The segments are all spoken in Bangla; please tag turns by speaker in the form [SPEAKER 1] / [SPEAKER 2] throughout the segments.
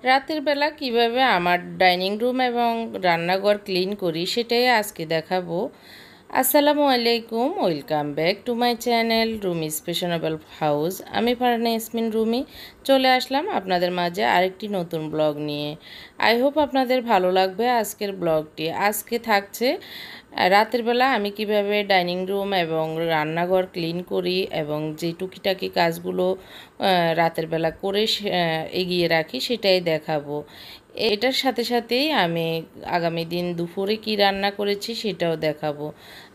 [SPEAKER 1] রাতের বেলা কিভাবে আমার ডাইনিং রুম এবং রান্নাঘর ক্লিন করি সেটাই আজকে দেখাবো। আসসালামু আলাইকুম, welcome back to my channel Rumi's fashionable house. আমি ফারহানা ইয়াসমিন রুমি চলে আসলাম আপনাদের মাঝে আরেকটি নতুন ব্লগ নিয়ে। আই হোপ আপনাদের ভালো লাগবে আজকের ব্লগটি। আজকে থাকছে রাতের বেলা আমি কিভাবে ডাইনিং রুম এবং রান্নাঘর ক্লিন করি এবং যে টুকিটাকি কাজগুলো রাতের বেলা করে এগিয়ে রাখি সেটাই দেখাবো। এটার সাথে সাথেই আমি আগামী দিন দুপুরে কি রান্না করেছি সেটাও দেখাবো।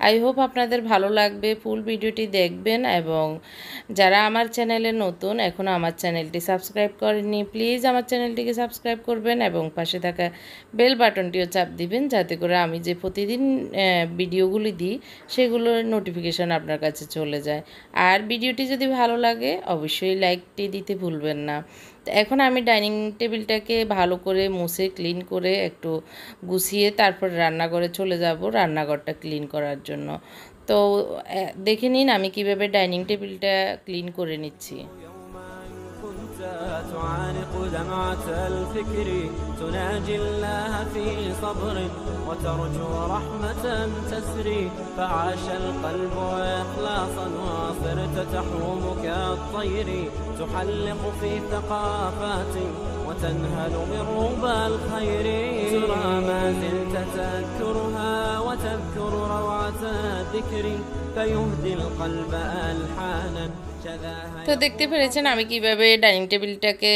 [SPEAKER 1] আই হোপ আপনাদের ভালো লাগবে, ফুল ভিডিওটি দেখবেন। এবং যারা আমার চ্যানেলে নতুন এখনও আমার চ্যানেলটি সাবস্ক্রাইব করেননি, প্লিজ আমার চ্যানেলটিকে সাবস্ক্রাইব করবেন এবং পাশে থাকা বেল বাটনটিও চাপ দিবেন, যাতে করে আমি যে প্রতিদিন ভিডিওগুলি দিই সেগুলোর নোটিফিকেশন আপনার কাছে চলে যায়। আর ভিডিওটি যদি ভালো লাগে অবশ্যই লাইকটি দিতে ভুলবেন না। তো এখন আমি ডাইনিং টেবিলটাকে ভালো করে মুছে ক্লিন করে একটু গুছিয়ে তারপর রান্নাঘরে চলে যাব রান্নাঘরটা ক্লিন করার জন্য। তো দেখে নিন আমি কিভাবে ডাইনিং টেবিলটা ক্লিন করে নিচ্ছি।
[SPEAKER 2] تعانق دمعة الفكر تناجي الله في صبر وترجو رحمة تسري فعاش القلب إخلاصا وصرت تحوم كالطير تحلق في ثقافات وتنهل من ربى الخير ترى ما زلت تذكرها وتذكر روعة الذكر فيهدي القلب ألحانا.
[SPEAKER 1] তো দেখতে পেরেছেন আমি কিভাবে ডাইনিং টেবিলটাকে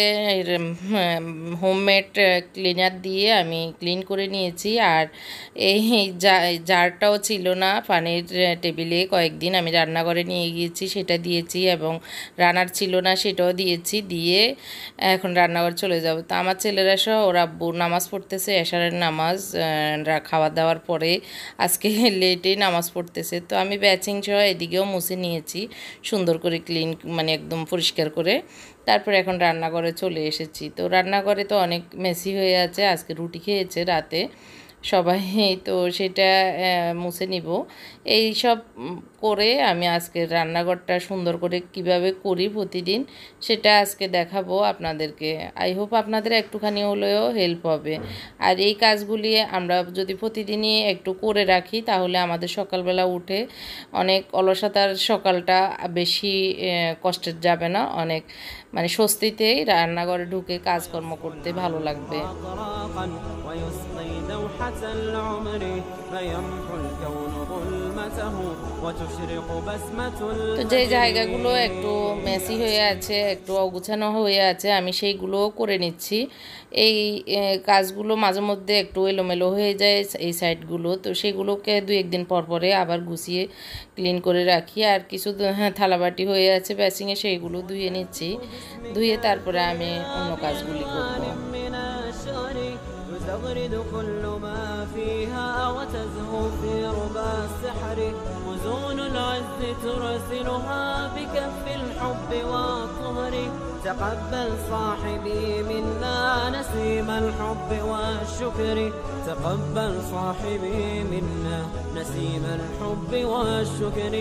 [SPEAKER 1] হোমমেড ক্লিনার দিয়ে আমি ক্লিন করে নিয়েছি। আর এই জারটাও ছিল না পানির টেবিলে, কয়েকদিন আমি রান্নাঘরে নিয়ে গিয়েছি সেটা দিয়েছি, এবং রান্নার ছিল না সেটাও দিয়েছি, দিয়ে এখন রান্নাঘর চলে যাব। তো আমার ছেলেরা সহ ওরা আব্বু নামাজ পড়তেছে, এশারের নামাজ খাওয়া দাওয়ার পরে আজকে লেটেই নামাজ পড়তেছে। তো আমি ব্যাচিং সহ এদিকেও মুছে নিয়েছি সুন্দর করে ক্লিন, মানে একদম পরিষ্কার করে। তারপরে এখন রান্নাঘরে চলে এসেছি। তো রান্নাঘরে তো অনেক মেসি হয়ে আছে, আজকে রুটি খেয়েছে রাতে সবাই, তো সেটা মুছে নিব। এই সব করে আমি আজকে রান্নাঘরটা সুন্দর করে কিভাবে করি প্রতিদিন সেটা আজকে দেখাবো আপনাদেরকে। আই হোপ আপনাদের একটুখানি হলেও হেল্প হবে। আর এই কাজগুলি আমরা যদি প্রতিদিনই একটু করে রাখি তাহলে আমাদের সকালবেলা উঠে অনেক অলসতার সকালটা বেশি কষ্টের যাবে না, অনেক মানে স্বস্তিতেই রান্নাঘরে ঢুকে কাজকর্ম করতে ভালো লাগবে। তো যে জায়গাগুলো একটু মেসি হয়ে আছে, একটু অগুছানো হয়ে আছে, আমি সেইগুলোও করে নিচ্ছি। এই কাজগুলো মাঝে মধ্যে একটু এলোমেলো হয়ে যায় এই সাইডগুলো, তো সেগুলোকে দু একদিন পর পরে আবার গুছিয়ে ক্লিন করে রাখি। আর কিছু থালাবাটি হয়ে আছে বেসিংয়ে, সেইগুলো ধুয়ে নিচ্ছি, ধুয়ে তারপরে আমি অন্য কাজগুলি করব।
[SPEAKER 2] تغرد كل ما فيها وتزهو في ربى السحر وزون العز ترسلها بكف الحب والطهر تقبل صاحبي منا نسيم الحب والشكر تقبل صاحبي منا نسيم الحب والشكر.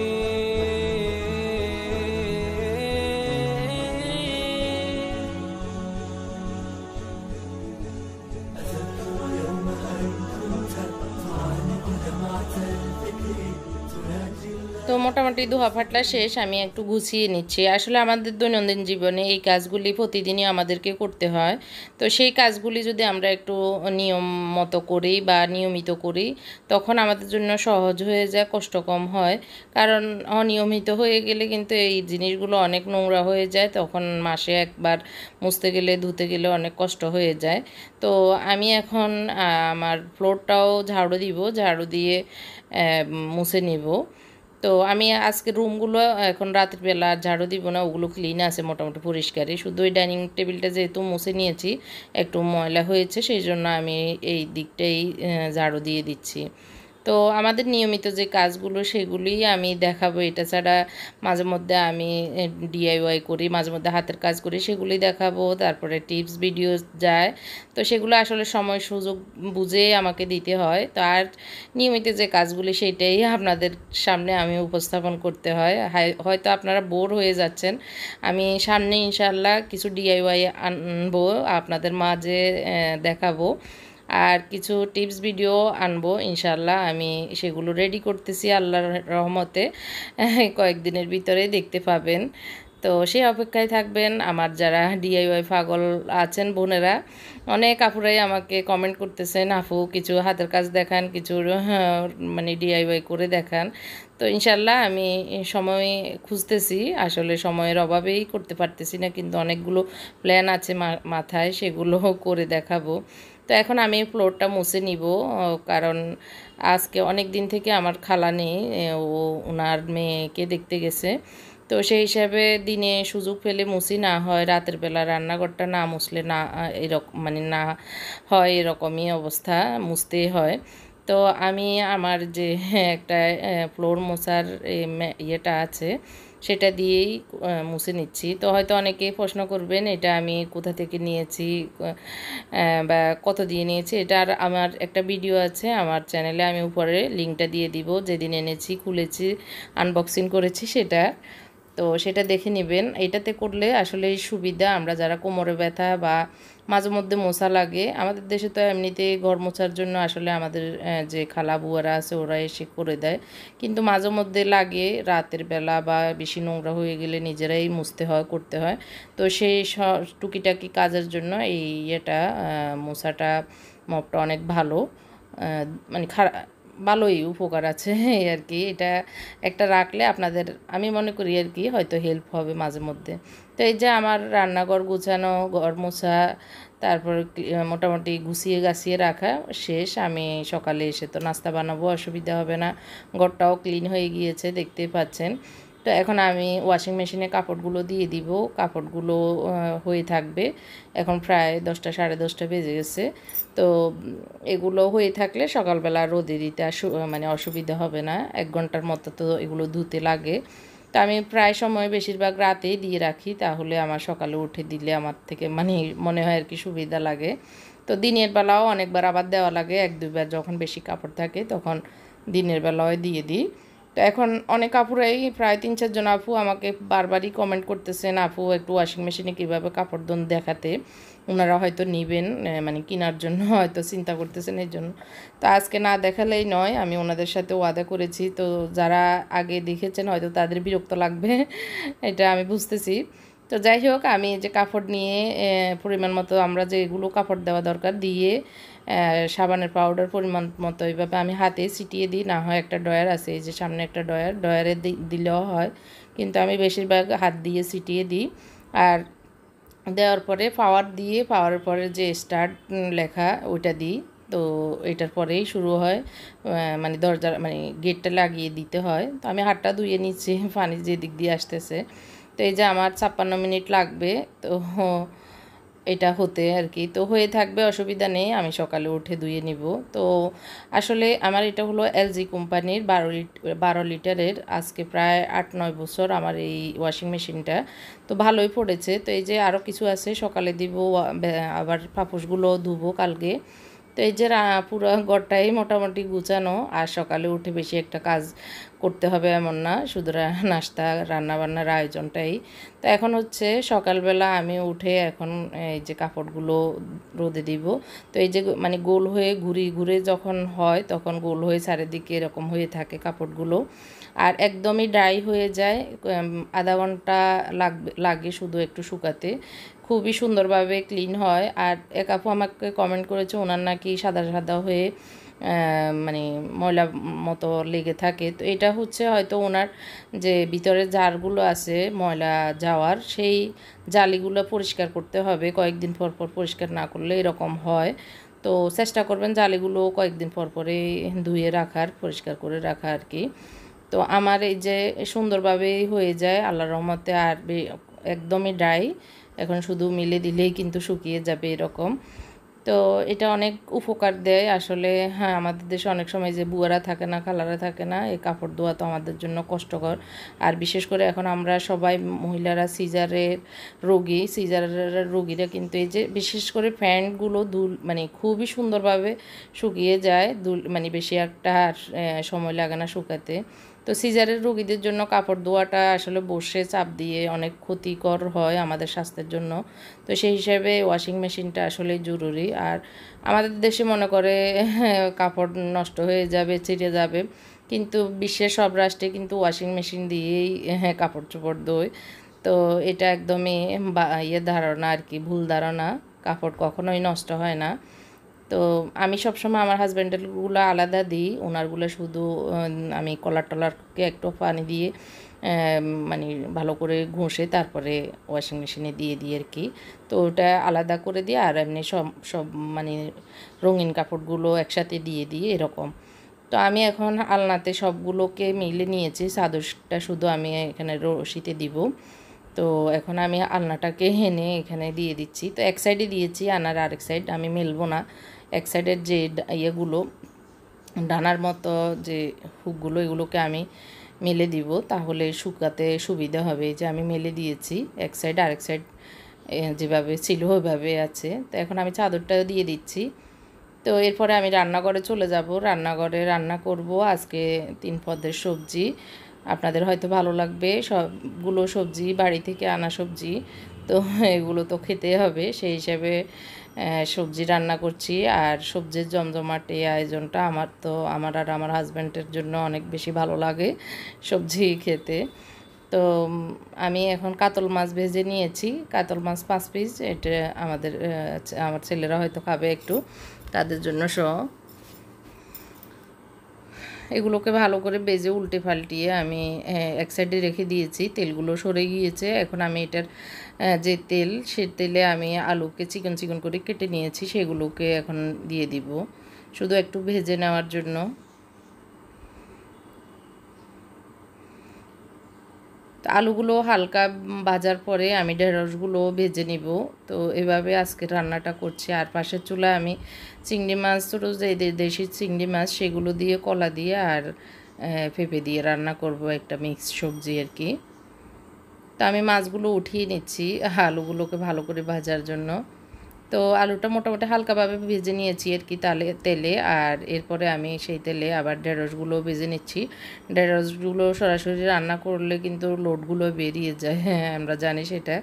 [SPEAKER 1] তো মোটামুটি ধোয়া ফাটলা শেষ, আমি একটু গুছিয়ে নিচ্ছি। আসলে আমাদের দৈনন্দিন জীবনে এই কাজগুলি প্রতিদিনই আমাদেরকে করতে হয়। তো সেই কাজগুলি যদি আমরা একটু নিয়ম মতো করি বা নিয়মিত করি তখন আমাদের জন্য সহজ হয়ে যায়, কষ্ট কম হয়। কারণ অনিয়মিত হয়ে গেলে কিন্তু এই জিনিসগুলো অনেক নোংরা হয়ে যায়, তখন মাসে একবার মুছতে গেলে ধুতে গেলে অনেক কষ্ট হয়ে যায়। তো আমি এখন আমার ফ্লোরটাও ঝাড়ু দিব, ঝাড়ু দিয়ে মুছে নিব। তো আমি আজকে রুমগুলো এখন রাতের বেলা ঝাড়ু দিব না, ওগুলো ক্লিন আছে মোটামুটি পরিষ্কারই, শুধু ওই ডাইনিং টেবিলটা যেহেতু মুছে নিয়েছি একটু ময়লা হয়েছে সেই জন্য আমি এই দিকটাই ঝাড়ু দিয়ে দিচ্ছি। তো আমাদের নিয়মিত যে কাজগুলো সেগুলোই আমি দেখাবো। এটা ছাড়া মাঝে মধ্যে আমি ডিআইওয়াই করি, মাঝে মধ্যে হাতের কাজ করি, সেগুলোই দেখাবো। তারপরে টিপস ভিডিও যায়, তো সেগুলো আসলে সময় সুযোগ বুঝে আমাকে দিতে হয়। তো আর নিয়মিত যে কাজগুলি সেটাই আপনাদের সামনে আমি উপস্থাপন করতে হয়। হয়তো আপনারা বোর হয়ে যাচ্ছেন, আমি সামনে ইনশাআল্লাহ কিছু ডিআইওয়াই আনবো আপনাদের মাঝে দেখাবো, আর কিছু টিপস ভিডিও আনবো ইনশাল্লাহ। আমি সেগুলো রেডি করতেছি আল্লাহর রহমতে, কয়েকদিনের ভিতরেই দেখতে পাবেন। তো সেই অপেক্ষায় থাকবেন। আমার যারা ডিআইওয়াই পাগল আছেন বোনেরা, অনেক আপুরাই আমাকে কমেন্ট করতেছেন, আপু কিছু হাতের কাজ দেখান, কিছু মানে ডিআইওয়াই করে দেখান। তো ইনশাল্লাহ আমি সময় খুঁজতেছি, আসলে সময়ের অভাবেই করতে পারতেছি না, কিন্তু অনেকগুলো প্ল্যান আছে মাথায়, সেগুলো করে দেখাবো। তো এখন আমি ফ্লোরটা মুছে নিব, কারণ আজকে অনেক দিন থেকে আমার খালা নেই, ও ওনার মেয়েকে দেখতে গেছে। তো সেই হিসাবে দিনে সুযোগ পেলে মুছি, না হয় রাতের বেলা রান্নাঘরটা না মুছলে না এরকম মানে না হয়, এরকমই অবস্থা, মুছতেই হয়। তো আমি আমার যে একটা ফ্লোর মোছার ইয়েটা আছে সেটা দিয়েই মুছে নিচ্ছি। তো হয়তো অনেকেই প্রশ্ন করবেন এটা আমি কোথা থেকে নিয়েছি বা কত দিয়ে নিয়েছি। এটার আমার একটা ভিডিও আছে আমার চ্যানেলে, আমি উপরে লিঙ্কটা দিয়ে দিব, যেদিন এনেছি খুলেছি আনবক্সিং করেছি সেটা। তো সেটা দেখে নেবেন। এটাতে করলে আসলে সুবিধা, আমরা যারা কোমরে ব্যথা বা মাঝে মধ্যে মশা লাগে, আমাদের দেশে তো এমনিতে ঘর মোছার জন্য আসলে আমাদের যে খালা বুয়ারা আছে ওরা এসে করে দেয়, কিন্তু মাঝে মধ্যে লাগে রাতের বেলা বা বেশি নোংরা হয়ে গেলে নিজেরাই মুছতে হয়, করতে হয়। তো সেই টুকিটাকি কাজের জন্য এই ইয়েটা মোছাটা মপটা অনেক ভালো, মানে খারাপ ভালোই উপকার আছে এই আর কি। এটা একটা রাখলে আপনাদের আমি মনে করি আর কি হয়তো হেল্প হবে মাঝে মধ্যে। তো এই যে আমার রান্নাঘর গুছানো, ঘর মোছা, তারপর মোটামুটি গুছিয়ে গাছিয়ে রাখা শেষ। আমি সকালে এসে তো নাস্তা বানাবো, অসুবিধা হবে না। ঘরটাও ক্লিন হয়ে গিয়েছে দেখতেই পাচ্ছেন। তো এখন আমি ওয়াশিং মেশিনে কাপড়গুলো দিয়ে দিব, কাপড়গুলো হয়ে থাকবে। এখন প্রায় 10টা 10:30 বেজে গেছে। তো এগুলো হয়ে থাকলে সকালবেলা রোদে দিতে মানে অসুবিধা হবে না। 1 ঘন্টার মতো তো এগুলো ধুতে লাগে। তো আমি প্রায় সময় বেশিরভাগ রাতেই দিয়ে রাখি, তাহলে আমার সকালে উঠে দিলে আমার থেকে মানে মনে হয় আর কি সুবিধা লাগে। তো দিনের বেলাও অনেকবার আবার দেওয়া লাগে, 1-2 বার যখন বেশি কাপড় থাকে তখন দিনের বেলাও দিয়ে দিই। তো এখন অনেক আপুরাই প্রায় 3-4 জন আপু আমাকে বারবারই কমেন্ট করতেছেন, আপু একটু ওয়াশিং মেশিনে কীভাবে কাপড় ধোন দেখাতে। ওনারা হয়তো নেবেন, মানে কেনার জন্য হয়তো চিন্তা করতেছেন এই জন্য। তো আজকে না দেখালেই নয়, আমি ওনাদের সাথে ওয়াদা করেছি। তো যারা আগে দেখেছেন হয়তো তাদের বিরক্ত লাগবে, এটা আমি বুঝতেছি। তো যাই হোক, আমি যে কাপড় নিয়ে পরিমাণ মতো আমরা যেগুলো কাপড় দেওয়া দরকার দিয়ে সাবানের পাউডার পরিমাণ মতো এইভাবে আমি হাতে ছিটিয়ে দিই, না হয় একটা ড্রয়ার আছে, এই যে সামনে একটা ড্রয়ারে দিলেও হয়, কিন্তু আমি বেশিরভাগ হাত দিয়ে ছিটিয়ে দিই। আর দেওয়ার পরে পাওয়ারের পরে যে স্টার্ট লেখা ওইটা দিই। তো এটার পরেই শুরু হয়, মানে দরজার মানে গেটটা লাগিয়ে দিতে হয়। তো আমি হাতটা ধুয়ে নিচ্ছি, পানি যে দিক দিয়ে আসতেছে। তো এই যে আমার 56 মিনিট লাগবে তো এটা হতে আর কি। তো হয়ে থাকবে, অসুবিধা নেই, আমি সকালে উঠে ধুয়ে নিব। তো আসলে আমার এটা হলো এলজি কোম্পানির 12 লিটারের, আজকে প্রায় 8-9 বছর আমার এই ওয়াশিং মেশিনটা। তো ভালোই পড়েছে। তো এই যে আরও কিছু আছে সকালে দিব, আবার পাপোশগুলো ধুবো কালকে। তো এই যে পুরো ঘরটাই মোটামুটি গুছানো, আর সকালে উঠে বেশি একটা কাজ করতে হবে এমন না, শুধু নাস্তা রান্নাবান্নার আয়োজনটাই। তো এখন হচ্ছে সকালবেলা আমি উঠে এখন এই যে কাপড়গুলো রোদে দিব। তো এই যে মানে গোল হয়ে ঘুরে যখন হয় তখন গোল হয়ে চারিদিকে এরকম হয়ে থাকে কাপড়গুলো, আর একদমই ড্রাই হয়ে যায়। আধা ঘন্টা লাগে শুধু একটু শুকাতে, খুবই সুন্দরভাবে ক্লিন হয়। আর এক আপু আমাকে কমেন্ট করেছে ওনার নাকি সাদা সাদা হয়ে মানে ময়লা মতো লেগে থাকে। তো এটা হচ্ছে হয়তো ওনার যে ভিতরে জারগুলো আছে ময়লা যাওয়ার, সেই জালিগুলো পরিষ্কার করতে হবে, কয়েকদিন পর পর পরিষ্কার না করলে এরকম হয়। তো চেষ্টা করবেন জালিগুলো কয়েকদিন পর পরে ধুয়ে রাখার, পরিষ্কার করে রাখা আর কি। তো আমার এই যে সুন্দরভাবেই হয়ে যায় আল্লাহর রহমতে, আর একদমই ড্রাই, এখন শুধু মিলে দিলেই কিন্তু শুকিয়ে যাবে এরকম। তো এটা অনেক উপকার দেয় আসলে। হ্যাঁ, আমাদের দেশে অনেক সময় যে বুয়ারা থাকে না, খালারা থাকে না, এই কাপড় ধোয়া তো আমাদের জন্য কষ্টকর। আর বিশেষ করে এখন আমরা সবাই মহিলারা সিজারের রোগী, সিজারের রোগীরা কিন্তু এই যে বিশেষ করে প্যান্টগুলো মানে খুবই সুন্দরভাবে শুকিয়ে যায়, মানে বেশি একটা সময় লাগে না শুকাতে। তো সিজারের রোগীদের জন্য কাপড় ধোয়াটা আসলে বসে চাপ দিয়ে অনেক ক্ষতিকর হয় আমাদের স্বাস্থ্যের জন্য। তো সেই হিসাবে ওয়াশিং মেশিনটা আসলে জরুরি। আর আমাদের দেশে মনে করে কাপড় নষ্ট হয়ে যাবে, ছিঁড়ে যাবে, কিন্তু বিশ্বের সব রাষ্ট্রে কিন্তু ওয়াশিং মেশিন দিয়েই কাপড় চোপড় ধোয়। তো এটা একদমই ধারণা আর কি, ভুল ধারণা। কাপড় কখনোই নষ্ট হয় না। তো আমি সবসময় আমার হাজব্যান্ডেরগুলো আলাদা দিই, ওনারগুলো শুধু আমি কলার টলারকে একটু পানি দিয়ে মানে ভালো করে ঘষে তারপরে ওয়াশিং মেশিনে দিয়ে দিই আর কি। তো ওটা আলাদা করে দিয়ে আর এমনি সব সব মানে রঙিন কাপড়গুলো একসাথে দিয়ে দিই এরকম। তো আমি এখন আলনাতে সবগুলোকে মিলে নিয়েছি, চাদরটা শুধু আমি এখানে রশিতে দিব। তো এখন আমি আলনাটাকে এনে এখানে দিয়ে দিচ্ছি। তো এক সাইডে দিয়েছি, আনার আরেক সাইড আমি মেলবো না। এক সাইডের যে ইয়েগুলো ডানার মতো যে হুকগুলো, এগুলোকে আমি মেলে দিব, তাহলে শুকাতে সুবিধা হবে। যে আমি মেলে দিয়েছি এক সাইড, আরেক সাইড যেভাবে ছিল ওইভাবে আছে। তো এখন আমি চাদরটা দিয়ে দিচ্ছি। তো এরপরে আমি রান্নাঘরে চলে যাব। রান্নাঘরে রান্না করব আজকে 3 পদের সবজি। আপনাদের হয়তো ভালো লাগবে, সবগুলো সবজি বাড়ি থেকে আনা সবজি, তো এগুলো তো খেতে হবে, সেই হিসাবে সবজি রান্না করছি। আর সবজির জমজমাট এই আয়োজনটা আমার আর আমার হাজব্যান্ডের জন্য অনেক বেশি ভালো লাগে সবজি খেতে। তো আমি এখন কাতল মাছ ভেজে নিয়েছি, কাতল মাছ 5 পিস। এটা আমার ছেলেরা হয়তো খাবে একটু, তাদের জন্য এগুলোকে ভালো করে বেজে উল্টে পাল্টিয়ে আমি এক সাইডে রেখে দিয়েছি। তেলগুলো সরে গিয়েছে। এখন আমি এটার যে তেল, সে তেলে আমি আলুকে চিকন চিকন করে কেটে নিয়েছি, সেগুলোকে এখন দিয়ে দিব শুধু একটু ভেজে নেওয়ার জন্য। তো আলুগুলো হালকা ভাজার পরে আমি ঢেঁড়সগুলো ভেজে নিব। তো এভাবে আজকে রান্নাটা করছি। আর পাশের চুলায় আমি চিংড়ি মাছ, ছোটো যে দেশি চিংড়ি মাছ, সেগুলো দিয়ে কলা দিয়ে আর পেঁপে দিয়ে রান্না করব একটা মিক্স সবজি আর কি। তো আমি মাছগুলো উঠিয়ে নিচ্ছি আলুগুলোকে ভালো করে ভাজার জন্য। তো আলুটা মোটামুটি হালকাভাবে ভেজে নিয়েছি আর কি তেলে। আর এরপরে আমি সেই তেলে আবার ঢেঁড়সগুলো ভেজে নিচ্ছি। ঢেঁড়সগুলো সরাসরি রান্না করলে কিন্তু লোডগুলো বেরিয়ে যায়, হ্যাঁ আমরা জানি সেটা।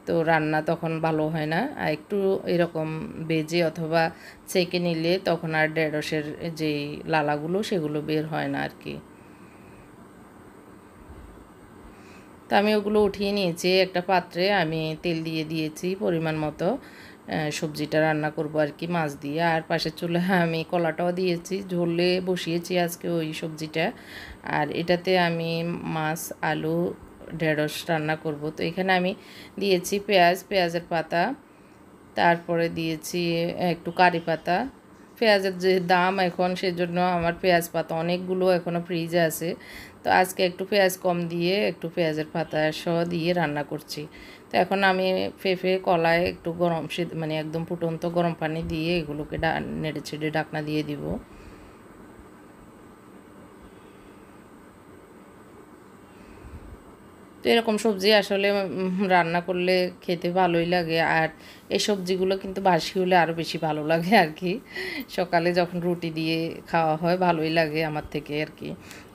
[SPEAKER 1] তো রান্না তখন ভালো হয় না। আর একটু এরকম ভেজে অথবা ছেঁকে নিলে তখন আর ঢেঁড়সের যেই লালাগুলো সেগুলো বের হয় না আর কি। তো আমি ওগুলো উঠিয়ে নিয়েছি একটা পাত্রে, আমি তেল দিয়ে দিয়েছি পরিমাণ মতো। সবজিটা রান্না করব আর কি মাছ দিয়ে। আর পাশের চুলায় আমি কলাটাও দিয়েছি, ঝোলে বসিয়েছি আজকে ওই সবজিটা। আর এটাতে আমি মাছ, আলু, ঢেঁড়স রান্না করব। তো এখানে আমি দিয়েছি পেঁয়াজের পাতা, তারপরে দিয়েছি একটু কারি পাতা। পেঁয়াজের যে দাম এখন, সেজন্য আমার পেঁয়াজ পাতা অনেকগুলো এখনও ফ্রিজে আছে। তো আজকে একটু পেঁয়াজ কম দিয়ে একটু পেঁয়াজের পাতা সহ দিয়ে রান্না করছি। তো এখন আমি পেঁপে কলায় একটু গরম মানে একদম ফুটন্ত গরম পানি দিয়ে এগুলোকে নেড়ে ছেড়ে ঢাকনা দিয়ে দিব। তো এরকম সবজি আসলে রান্না করলে খেতে ভালোই লাগে। আর এই সবজিগুলো কিন্তু বাসি হলে আরও বেশি ভালো লাগে আর কি। সকালে যখন রুটি দিয়ে খাওয়া হয় ভালোই লাগে আমার থেকে আর কি।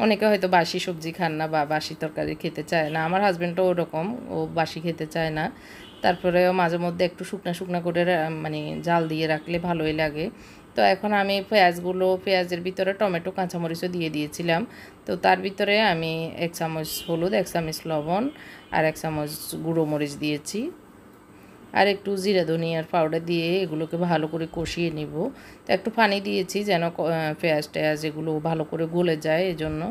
[SPEAKER 1] অনেকে হয়তো বাসি সবজি খান না বা বাসি তরকারি খেতে চায় না, আমার হাজব্যান্ডও ওরকম, ও বাসি খেতে চায় না। তারপরেও মাঝে মধ্যে একটু শুকনা শুকনা করে মানে জাল দিয়ে রাখলে ভালোই লাগে। তো এখন আমি পেঁয়াজের ভিতরে টমেটো কাঁচামরিচও দিয়ে দিয়েছিলাম। তো তার ভিতরে আমি 1 চামচ হলুদ, 1 চামচ লবণ আর 1 চামচ গুঁড়ো মরিচ দিয়েছি। আর একটু জিরা ধনিয়ার পাউডার দিয়ে এগুলোকে ভালো করে কষিয়ে নিব। তো একটু পানি দিয়েছি যেন পেঁয়াজ এগুলো ভালো করে গলে যায় এজন্য।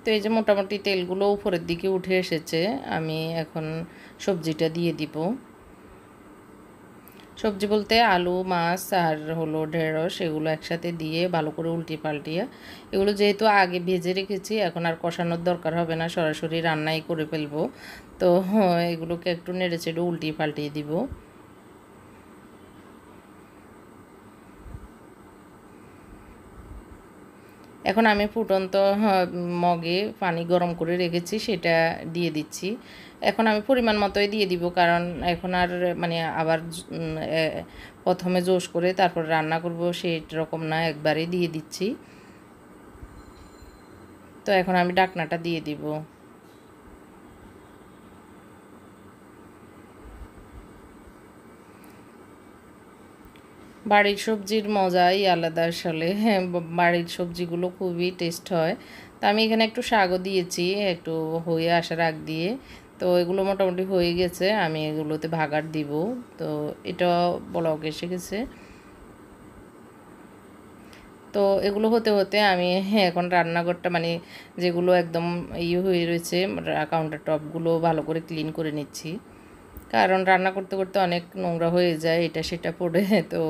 [SPEAKER 1] তো এই যে মোটামুটি তেলগুলো উপরের দিকে উঠে এসেছে, আমি এখন সবজিটা দিয়ে দিব। সবজি বলতে আলু, মাছ আর হলো ঢেঁড়স, এগুলো একসাথে দিয়ে ভালো করে উল্টিয়ে পাল্টিয়ে, এগুলো যেহেতু আগে ভেজে রেখেছি এখন আর কষানোর দরকার হবে না, সরাসরি রান্নাই করে ফেলবো। তো এগুলোকে একটু নেড়ে চেড়ে উল্টিয়ে পাল্টিয়ে দিব। এখন আমি ফুটন্ত মগে পানি গরম করে রেখেছি, সেটা দিয়ে দিচ্ছি। এখন আমি পরিমাণ মতোই দিয়ে দিব, কারণ এখন আর মানে আবার প্রথমে জোশ করে তারপর রান্না করব সেই রকম না, একবারেই দিয়ে দিচ্ছি। তো এখন আমি ঢাকনাটা দিয়ে দিব। বাড়ির সবজির মজাই আলাদা আসলে। হ্যাঁ, বাড়ির সবজিগুলো খুবই টেস্ট হয়। তো আমি এখানে একটু শাকও দিয়েছি একটু হয়ে আসার আগ দিয়ে। তো এগুলো মোটামুটি হয়ে গেছে, আমি এগুলোতে ভাগার দিব। তো এটা বলক এসে গেছে। তো এগুলো হতে হতে আমি এখন রান্নাঘরটা মানে যেগুলো একদম হয়ে রয়েছে, কাউন্টার টপগুলো ভালো করে ক্লিন করে নিচ্ছি। কারণ রান্না করতে করতে অনেক নোংরা হয়ে যায়, এটা সেটা পড়ে। তো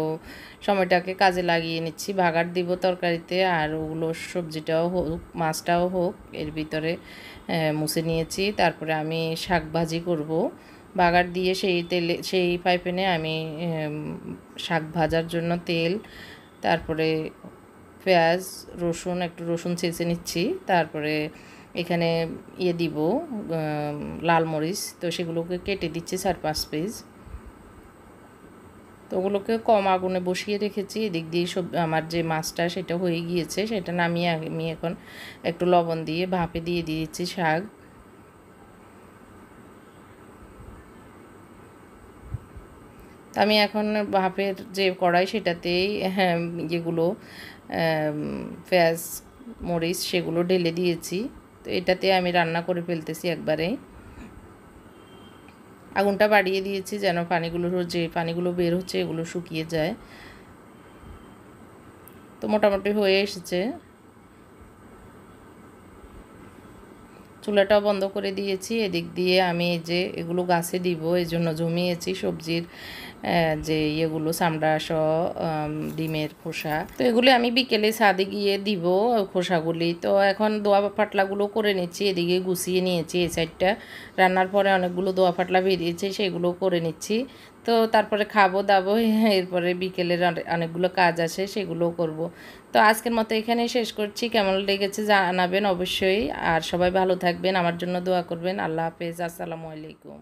[SPEAKER 1] সময়টাকে কাজে লাগিয়ে নিচ্ছি, ভাগার দিব তরকারিতে, আর ওগুলো সবজিটাও হোক মাছটাও হোক এর ভিতরে মুছে নিয়েছি। তারপরে আমি শাক ভাজি করব। বাগার দিয়ে সেই তেলে সেই ফ্রাইপ্যানে আমি শাক ভাজার জন্য তেল, তারপরে পেঁয়াজ, রসুন, একটু রসুন ছেঁচে নিচ্ছি। তারপরে এখানে দিব লাল মরিচ, তো সেগুলোকে কেটে দিচ্ছি 4-5 পিস। তো ওগুলোকে কম আগুনে বসিয়ে রেখেছি। এদিক দিয়ে সব আমার যে মাছটা সেটা হয়ে গিয়েছে, সেটা নামিয়ে আমি এখন একটু লবণ দিয়ে ভাপে দিয়ে দিয়েছি শাক। আমি এখন ভাপের যে কড়াই সেটাতেই ইয়েগুলো পেঁয়াজ, মরিচ সেগুলো ঢেলে দিয়েছি। তো এটাতে আমি রান্না করে ফেলতেছি একবারে। আগুনটা বাড়িয়ে দিয়েছি যেন যে পানিগুলো বের হচ্ছে এগুলো শুকিয়ে যায়। তো মোটামুটি হয়ে এসেছে। চুলাটাও বন্ধ করে দিয়েছি। এদিক দিয়ে আমি যে এগুলো গাছে দিব এই জন্য জমিয়েছি সবজির যে ইয়েগুলো চামড়া সহ ডিমের খোসা। তো এগুলো আমি বিকেলে ছাদে গিয়ে দিব খোসাগুলি। তো এখন দোয়া পাটলাগুলো করে নিচ্ছি, এদিকে গুছিয়ে নিয়েছি। এই সাইডটা রান্নার পরে অনেকগুলো দোয়া পাটলা বেরিয়েছে, সেগুলো করে নিচ্ছি। তো তারপরে খাবো দাবো, এরপরে বিকেলের অনেকগুলো কাজ আছে সেগুলোও করব। তো আজকের মতো এখানেই শেষ করছি। কেমন লেগেছে জানাবেন অবশ্যই, আর সবাই ভালো থাকবেন, আমার জন্য দোয়া করবেন। আল্লাহ হাফেজ, আসসালামু আলাইকুম।